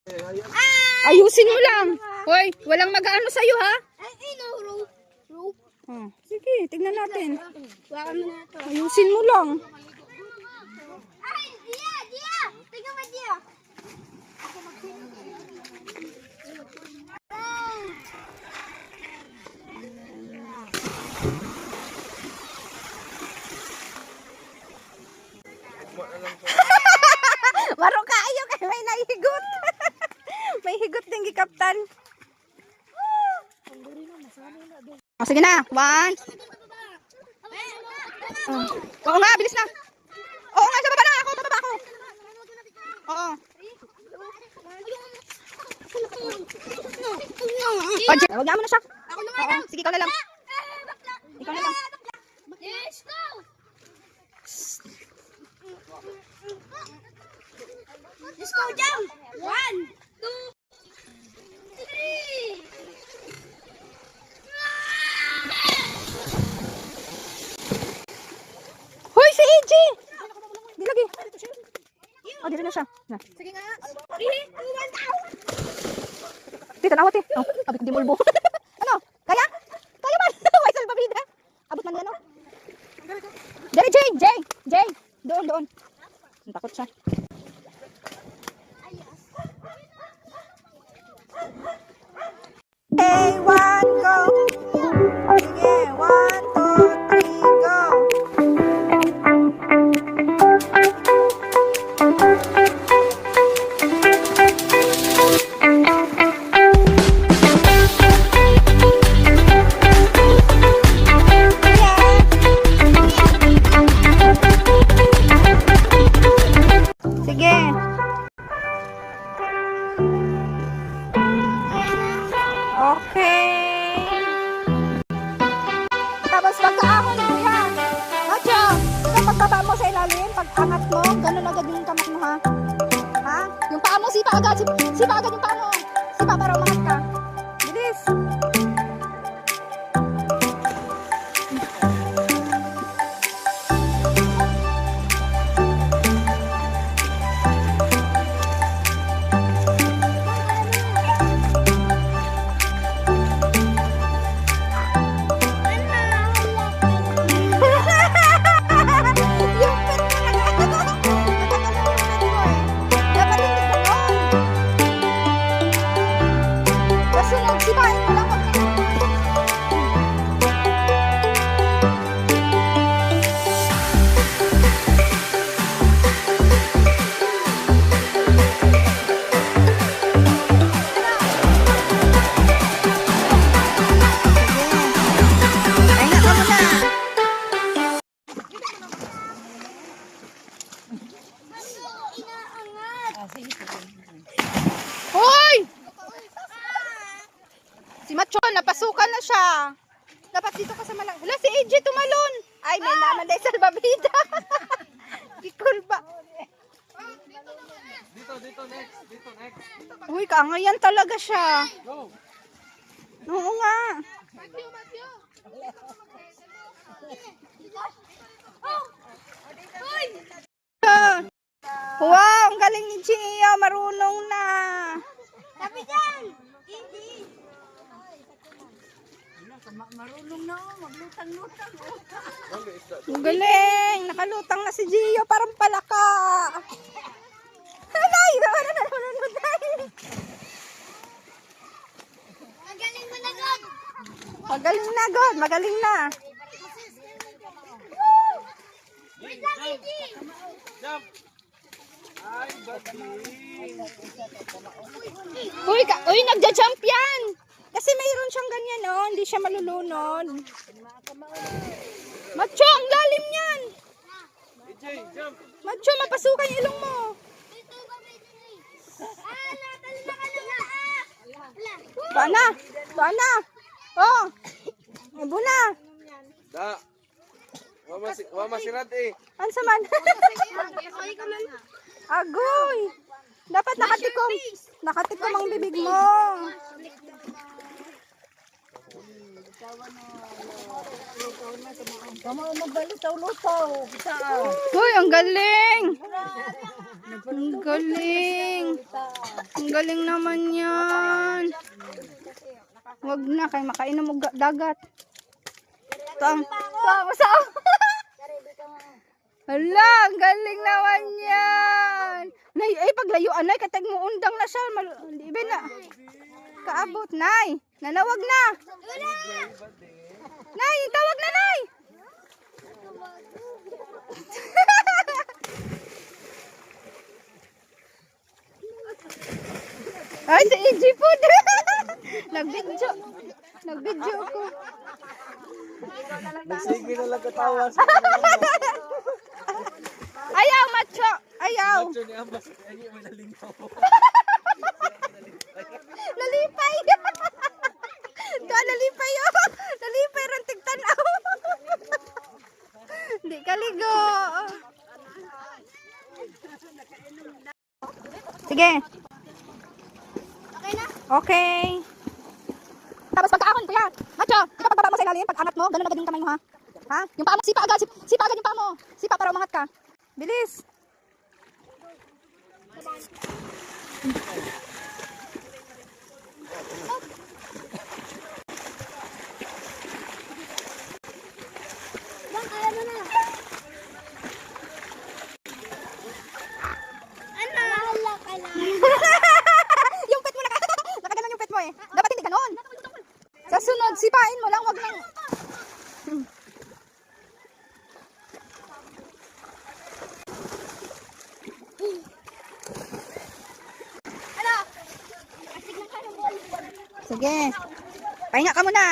Ayusin mo lang. Hoy, walang mag-ano sa'yo ha? Sige, tignan natin. Ayusin mo lang. Ay, Dia! Tingnan mo, Dia! Maro kayo kay may nahigot. May higot din gikaptan. Oh, sige na. 1. Oo nga, bilis na. Oo nga, sa baba na ako. Bababa ako. Oo. Huwag mo na siya. Oo, sige, ikaw na lang. Ikaw na lang. Let's go! Let's go, jump! 1, 2, 3. Hoy, si AJ! Di lagi. Oh, dito na siya. Na. Sige nga. 3, 2, 1, Tita, nawat eh. Oh, sabi ko di mulbo. Ano? Kaya? Kaya man. May salbabida. Abot man yan, no? Dali, Jay. Doon. Takot siya. Hey, 1, go! Sige, 1, 2, 3, go! Sige. Okay. Tapos pagkaahon mo yan. Macho, pagbaba mo sa ilalim, pag-angat mo, ganun agad yung kamay mo ha. Ha? Yung paa mo, sipa agad yung paa mo. Sipa para umangat ka. Bilis. Hoy! Si Macho, napasukan na siya. Dapat dito ka sa malang. Hala, si AJ tumalon. Ay, may naman dahil salbabida. Ikul ba? Dito next. Uy, kaangayan talaga siya. Oo nga. Wow, ang galing ni Gio. Marunong na. Tapi dyan! Ang galing. Nakalutang na si Gio. Parang palaka. Nay, nalunod na. Magaling mo na, God! Magaling na, God. Magaling na. Wait lang, Gigi! Jump! Ay, buddy! Uy, nagja-jump yan. Kasi mayroon siyang ganyan, no? Hindi siya malulunod. Macho, ang lalim yan. AJ, jump! Macho, mapasukan yung ilong mo. Dito ka, Gigi! Natalo na ka na! Tuana. Oh. Ibo na. Da! Wama si Rad eh! Ansa man? Agoy. Dapat nakatikom ang bibig mo. Hoy, ang galing. Ang galing. Ang galing naman yan. Wag na, kay makainom og dagat. Masa. Hala, ang galing naman yan. Nay, ay paglayuan, nay, katag mo undang na siya. Di ba na? Kaabot, nay. Nanawag na. Nay, tawag na, nay. Ay, si EJ po. Nag-video. Nag-video ako. Sige na lang katawa. Ayaw, macho. Ayaw. Macho ni Ambas. Ay, may nalingaw. Nalipay. Doon, nalipay oh. Nalipay, rantig tanaw. Hindi kaligo. Sige. Okay na? Okay. Tapos pagkaahon, kuya. Macho, ikaw pagbaba mo sa ilalim, pag angat mo, ganun agad yung kamay mo ha. Ha? Yung paa mo, sipa agad. Sipa agad yung paa mo. Sipa para umangat ka. Bilis. Bang, kaya mo na. Ano? Wala ka na. Yung pet mo nakaganon yung pet mo eh. Dapat hindi ganon. Sa sunod, sipain mo lang, wag nang. Ano? Astig ng cannonball. Sige. Pahinga ka muna.